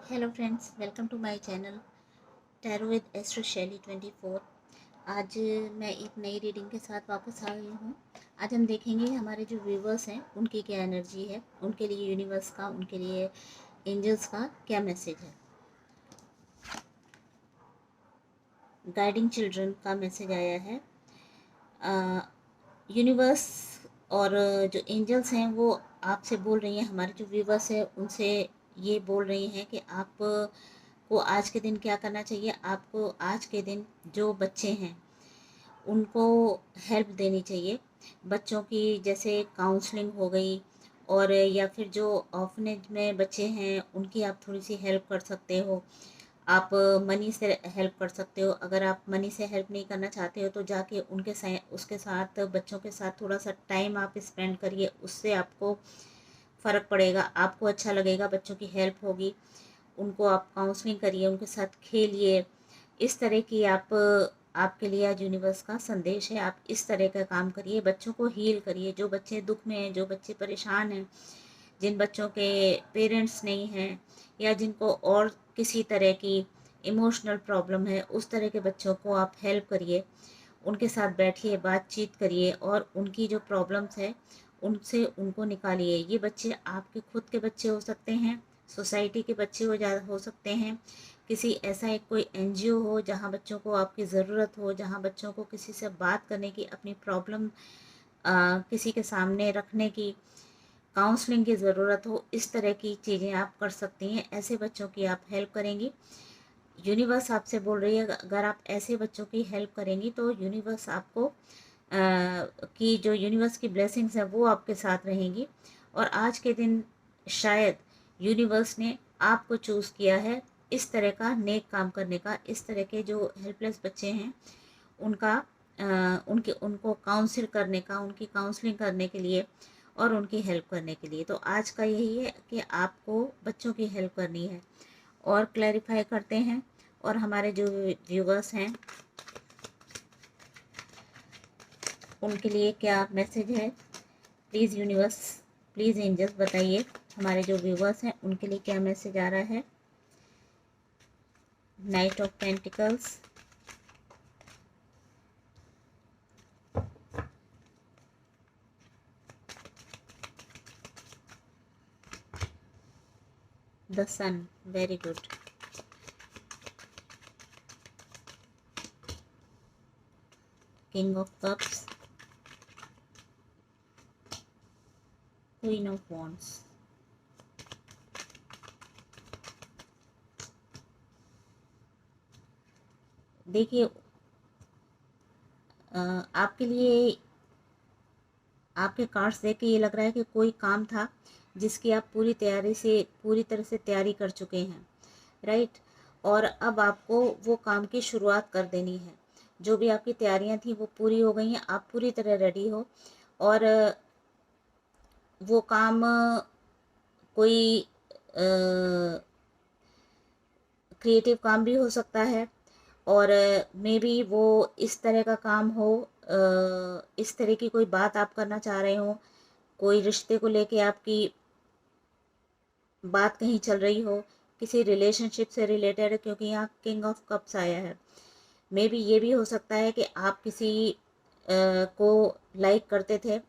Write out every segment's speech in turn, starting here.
Hello friends, welcome to my channel tarot with astro Shaily 24। आज मैं एक नई रीडिंग के साथ वापस आ गई हूँ। आज हम देखेंगे हमारे जो व्यूवर्स हैं उनकी क्या एनर्जी है, उनके लिए यूनिवर्स का, उनके लिए एंजल्स का क्या मैसेज है। गाइडिंग चिल्ड्रन का मैसेज आया है। यूनिवर्स और जो एंजल्स हैं वो आपसे बोल रही हैं, हमारे जो व्यूवर्स हैं उनसे ये बोल रही हैं कि आप को आज के दिन क्या करना चाहिए। आपको आज के दिन जो बच्चे हैं उनको हेल्प देनी चाहिए। बच्चों की जैसे काउंसलिंग हो गई, और या फिर जो ऑर्फनेज में बच्चे हैं उनकी आप थोड़ी सी हेल्प कर सकते हो। आप मनी से हेल्प कर सकते हो। अगर आप मनी से हेल्प नहीं करना चाहते हो तो जाके उसके साथ, बच्चों के साथ थोड़ा सा टाइम आप स्पेंड करिए। उससे आपको फ़र्क पड़ेगा, आपको अच्छा लगेगा, बच्चों की हेल्प होगी। उनको आप काउंसलिंग करिए, उनके साथ खेलिए। इस तरह की आपके लिए आज यूनिवर्स का संदेश है। आप इस तरह का काम करिए, बच्चों को हील करिए। जो बच्चे दुख में हैं, जो बच्चे परेशान हैं, जिन बच्चों के पेरेंट्स नहीं हैं, या जिनको और किसी तरह की इमोशनल प्रॉब्लम है, उस तरह के बच्चों को आप हेल्प करिए। उनके साथ बैठिए, बातचीत करिए, और उनकी जो प्रॉब्लम्स है उनसे उनको निकालिए। ये बच्चे आपके खुद के बच्चे हो सकते हैं, सोसाइटी के बच्चे हो सकते हैं, किसी ऐसा एक कोई एनजीओ हो जहाँ बच्चों को आपकी ज़रूरत हो, जहाँ बच्चों को किसी से बात करने की, अपनी प्रॉब्लम किसी के सामने रखने की, काउंसलिंग की ज़रूरत हो। इस तरह की चीज़ें आप कर सकती हैं। ऐसे बच्चों की आप हेल्प करेंगी। यूनिवर्स आपसे बोल रही है, अगर आप ऐसे बच्चों की हेल्प करेंगी तो यूनिवर्स आपको की जो यूनिवर्स की ब्लेसिंग्स है वो आपके साथ रहेंगी। और आज के दिन शायद यूनिवर्स ने आपको चूज़ किया है इस तरह का नेक काम करने का। इस तरह के जो हेल्पलेस बच्चे हैं उनका उनको काउंसिल करने का, उनकी काउंसलिंग करने के लिए और उनकी हेल्प करने के लिए। तो आज का यही है कि आपको बच्चों की हेल्प करनी है। और क्लैरिफाई करते हैं, और हमारे जो व्यूवर्स हैं उनके लिए क्या मैसेज है। प्लीज़ यूनिवर्स, प्लीज़ एंजल्स बताइए हमारे जो व्यूवर्स हैं उनके लिए क्या मैसेज आ रहा है। Knight of pentacles, the sun, very good. King of cups, queen of wands. देखिए, आपके लिए आपके कार्ड्स देख के ये लग रहा है कि कोई काम था जिसकी आप पूरी तरह से तैयारी कर चुके हैं, राइट। और अब आपको वो काम की शुरुआत कर देनी है। जो भी आपकी तैयारियां थी वो पूरी हो गई हैं, आप पूरी तरह रेडी हो। और वो काम कोई क्रिएटिव काम भी हो सकता है, और मे बी वो इस तरह का काम हो, इस तरह की कोई बात आप करना चाह रहे हो, कोई रिश्ते को लेके आपकी बात कहीं चल रही हो, किसी रिलेशनशिप से रिलेटेड है, क्योंकि यहाँ किंग ऑफ कप्स आया है। मे बी ये भी हो सकता है कि आप किसी को लाइक करते थे,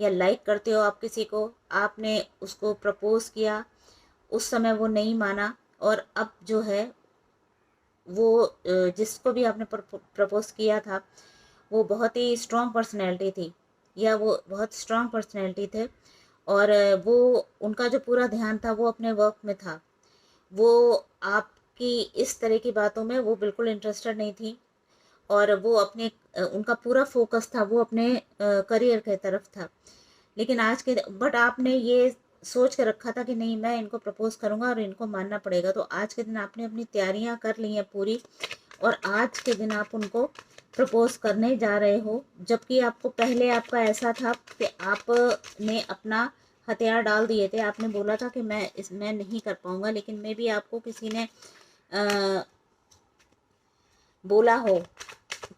या लाइक करते हो आप किसी को, आपने उसको प्रपोज किया, उस समय वो नहीं माना, और अब जो है वो जिसको भी आपने प्रपोज किया था वो बहुत ही स्ट्रॉन्ग पर्सनैलिटी थी, या वो बहुत स्ट्रॉन्ग पर्सनैलिटी थे, और वो उनका जो पूरा ध्यान था वो अपने वर्क में था। वो आपकी इस तरह की बातों में वो बिल्कुल इंटरेस्टेड नहीं थी, और वो अपने उनका पूरा फोकस था वो अपने करियर की तरफ था। लेकिन बट आपने ये सोच कर रखा था कि नहीं, मैं इनको प्रपोज करूंगा और इनको मानना पड़ेगा। तो आज के दिन आपने अपनी तैयारियां कर ली हैं पूरी, और आज के दिन आप उनको प्रपोज करने जा रहे हो। जबकि आपको पहले आपका ऐसा था कि आपने अपना हथियार डाल दिए थे, आपने बोला था कि मैं नहीं कर पाऊंगा। लेकिन मे भी आपको किसी ने बोला हो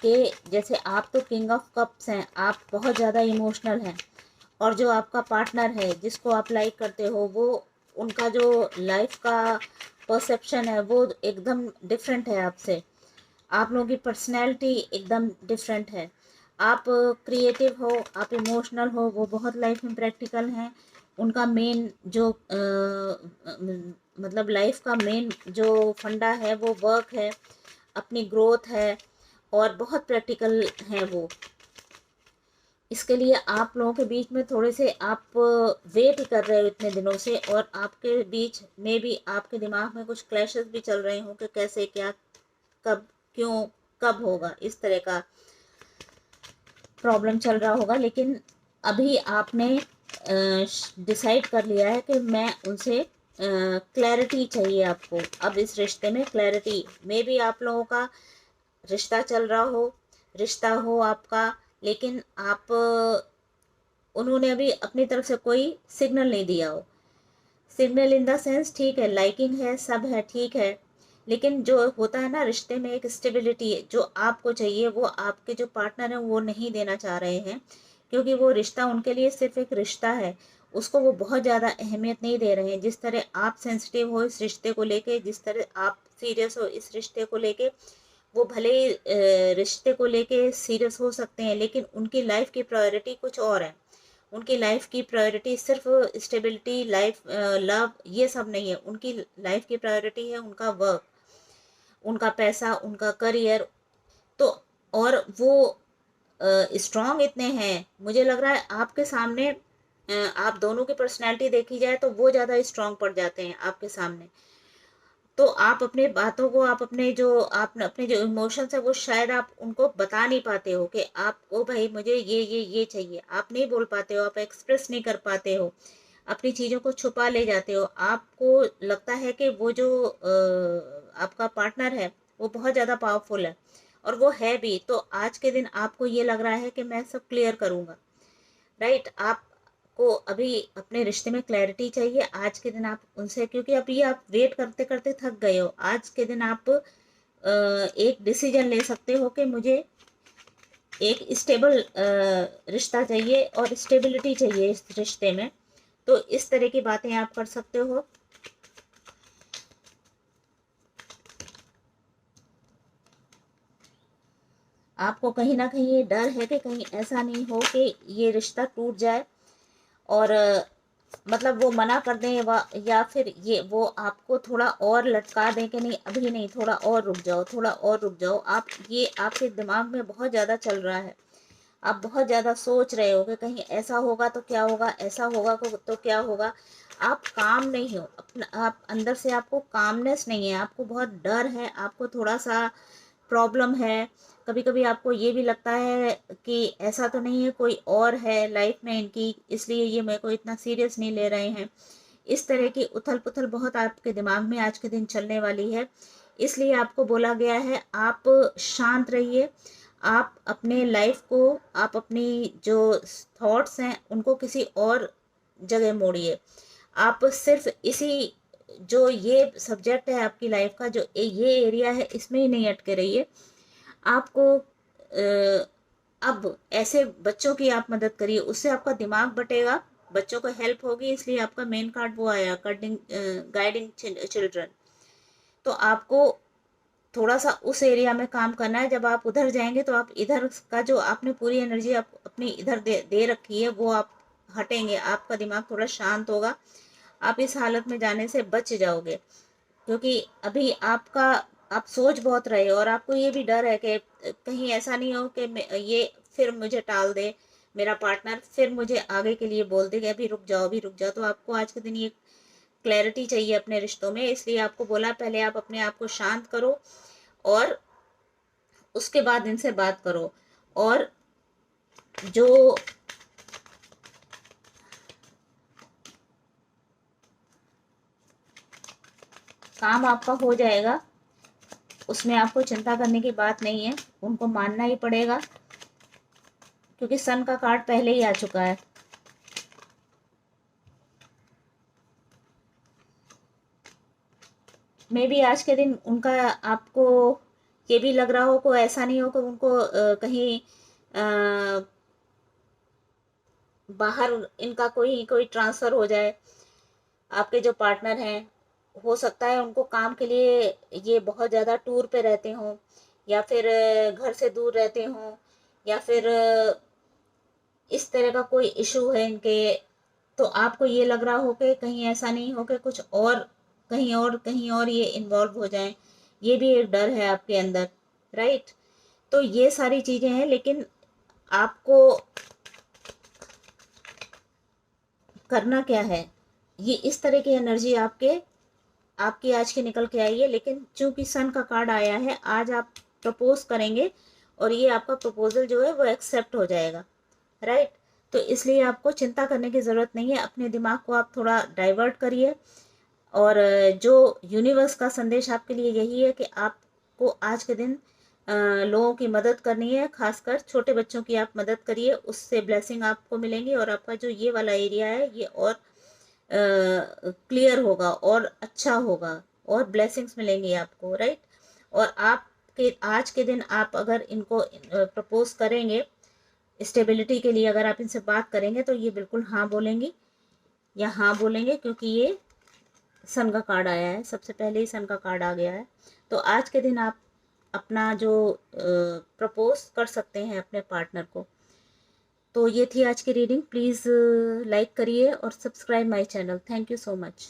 कि जैसे आप तो किंग ऑफ कप्स हैं, आप बहुत ज़्यादा इमोशनल हैं, और जो आपका पार्टनर है जिसको आप लाइक करते हो वो, उनका जो लाइफ का परसेप्शन है वो एकदम डिफरेंट है आपसे। आप लोगों की पर्सनैलिटी एकदम डिफरेंट है। आप क्रिएटिव हो, आप इमोशनल हो, वो बहुत लाइफ में प्रैक्टिकल हैं। उनका मेन जो मतलब लाइफ का मेन जो फंडा है वो वर्क है, अपनी ग्रोथ है, और बहुत प्रैक्टिकल हैं वो। इसके लिए आप लोगों के बीच में थोड़े से आप वेट कर रहे हो इतने दिनों से, और आपके बीच में भी आपके दिमाग में कुछ क्लैशेस भी चल रहे हो कि कैसे क्या, कब, क्यों, कब होगा, इस तरह का प्रॉब्लम चल रहा होगा। लेकिन अभी आपने डिसाइड कर लिया है कि मैं उनसे क्लैरिटी चाहिए आपको। अब इस रिश्ते में क्लैरिटी, मे भी आप लोगों का रिश्ता चल रहा हो, रिश्ता हो आपका, लेकिन आप उन्होंने अभी अपनी तरफ से कोई सिग्नल नहीं दिया हो। सिग्नल इन द सेंस, ठीक है, लाइकिंग है, सब है, ठीक है, लेकिन जो होता है ना रिश्ते में एक स्टेबिलिटी जो आपको चाहिए, वो आपके जो पार्टनर हैं वो नहीं देना चाह रहे हैं। क्योंकि वो रिश्ता उनके लिए सिर्फ एक रिश्ता है, उसको वो बहुत ज़्यादा अहमियत नहीं दे रहे हैं। जिस तरह आप सेंसिटिव हो इस रिश्ते को लेके, जिस तरह आप सीरियस हो इस रिश्ते को लेके, वो भले ही रिश्ते को लेके सीरियस हो सकते हैं, लेकिन उनकी लाइफ की प्रायोरिटी कुछ और है। उनकी लाइफ की प्रायोरिटी सिर्फ स्टेबिलिटी, लाइफ, लव, ये सब नहीं है। उनकी लाइफ की प्रायोरिटी है उनका वर्क, उनका पैसा, उनका करियर। तो और वो स्ट्रांग इतने हैं, मुझे लग रहा है आपके सामने आप दोनों की पर्सनैलिटी देखी जाए तो वो ज़्यादा स्ट्रांग पड़ जाते हैं आपके सामने। तो आप अपने बातों को, आप अपने जो आप अपने जो इमोशंस है वो शायद आप उनको बता नहीं पाते हो कि आपको भाई मुझे ये चाहिए। आप नहीं बोल पाते हो, आप एक्सप्रेस नहीं कर पाते हो, अपनी चीज़ों को छुपा ले जाते हो। आपको लगता है कि वो जो आपका पार्टनर है वो बहुत ज़्यादा पावरफुल है, और वो है भी। तो आज के दिन आपको ये लग रहा है कि मैं सब क्लियर करूँगा, राइट। आपको अभी अपने रिश्ते में क्लैरिटी चाहिए आज के दिन। आप उनसे, क्योंकि अभी आप वेट करते करते थक गए हो, आज के दिन आप एक डिसीजन ले सकते हो कि मुझे एक स्टेबल रिश्ता चाहिए और स्टेबिलिटी चाहिए इस रिश्ते में। तो इस तरह की बातें आप कर सकते हो। आपको कहीं ना कहीं ये डर है कि कहीं ऐसा नहीं हो कि ये रिश्ता टूट जाए, और मतलब वो मना कर दें, या फिर ये वो आपको थोड़ा और लटका दें कि नहीं अभी नहीं, थोड़ा और रुक जाओ, थोड़ा और रुक जाओ। आप ये आपके दिमाग में बहुत ज़्यादा चल रहा है। आप बहुत ज़्यादा सोच रहे हो कि कहीं ऐसा होगा तो क्या होगा, ऐसा होगा तो क्या होगा। आप काम नहीं हो अपना, आप अंदर से आपको कामनेस नहीं है, आपको बहुत डर है, आपको थोड़ा सा प्रॉब्लम है। कभी कभी आपको ये भी लगता है कि ऐसा तो नहीं है, कोई और है लाइफ में इनकी, इसलिए ये मेरे को इतना सीरियस नहीं ले रहे हैं। इस तरह की उथल पुथल बहुत आपके दिमाग में आज के दिन चलने वाली है। इसलिए आपको बोला गया है आप शांत रहिए। आप अपने लाइफ को, आप अपनी जो थॉट्स हैं उनको किसी और जगह मोड़िए। आप सिर्फ इसी जो ये सब्जेक्ट है आपकी लाइफ का, जो ये एरिया है, इसमें ही नहीं अटके रहिए। आपको अब ऐसे बच्चों की आप मदद करिए, उससे आपका दिमाग बटेगा, बच्चों को हेल्प होगी। इसलिए आपका मेन कार्ड वो आया, गाइडिंग चिल्ड्रन। तो आपको थोड़ा सा उस एरिया में काम करना है। जब आप उधर जाएंगे तो आप इधर का जो आपने पूरी एनर्जी आप अपनी इधर दे रखी है वो आप हटेंगे, आपका दिमाग थोड़ा शांत होगा। आप इस हालत में जाने से बच जाओगे। क्योंकि अभी आपका, आप सोच बहुत रहे हो, और आपको ये भी डर है कि कहीं ऐसा नहीं हो कि ये फिर मुझे टाल दे, मेरा पार्टनर फिर मुझे आगे के लिए बोल दे कि अभी रुक जाओ, अभी रुक जाओ। तो आपको आज के दिन ये क्लैरिटी चाहिए अपने रिश्तों में। इसलिए आपको बोला पहले आप अपने आप को शांत करो, और उसके बाद इनसे बात करो। और जो काम आपका हो जाएगा, उसमें आपको चिंता करने की बात नहीं है, उनको मानना ही पड़ेगा। क्योंकि सन का कार्ड पहले ही आ चुका है। मे भी आज के दिन उनका, आपको ये भी लग रहा हो, को ऐसा नहीं हो कि उनको कहीं बाहर इनका कोई कोई ट्रांसफ़र हो जाए, आपके जो पार्टनर हैं हो सकता है उनको काम के लिए ये बहुत ज़्यादा टूर पे रहते हों, या फिर घर से दूर रहते हों, या फिर इस तरह का कोई इशू है इनके। तो आपको ये लग रहा हो कि कहीं ऐसा नहीं हो कि कुछ और कहीं और ये इन्वॉल्व हो जाएं, ये भी एक डर है आपके अंदर, राइट। तो ये सारी चीज़ें हैं, लेकिन आपको करना क्या है, ये इस तरह की एनर्जी आपकी आज की निकल के आई है। लेकिन चूंकि सन का कार्ड आया है, आज आप प्रपोज करेंगे और ये आपका प्रपोजल जो है वो एक्सेप्ट हो जाएगा, राइट। तो इसलिए आपको चिंता करने की ज़रूरत नहीं है, अपने दिमाग को आप थोड़ा डाइवर्ट करिए। और जो यूनिवर्स का संदेश आपके लिए यही है कि आपको आज के दिन लोगों की मदद करनी है, खासकर छोटे बच्चों की आप मदद करिए, उससे ब्लेसिंग आपको मिलेंगी और आपका जो ये वाला एरिया है ये और क्लियर होगा और अच्छा होगा और ब्लेसिंग्स मिलेंगी आपको, राइट। और आपके आज के दिन आप अगर इनको प्रपोज करेंगे स्टेबिलिटी के लिए, अगर आप इनसे बात करेंगे तो ये बिल्कुल हाँ बोलेंगी या हाँ बोलेंगे, क्योंकि ये सन का कार्ड आया है, सबसे पहले ही सन का कार्ड आ गया है। तो आज के दिन आप अपना जो प्रपोज कर सकते हैं अपने पार्टनर को। तो ये थी आज की रीडिंग। प्लीज़ लाइक करिए और subscribe my channel. Thank you so much.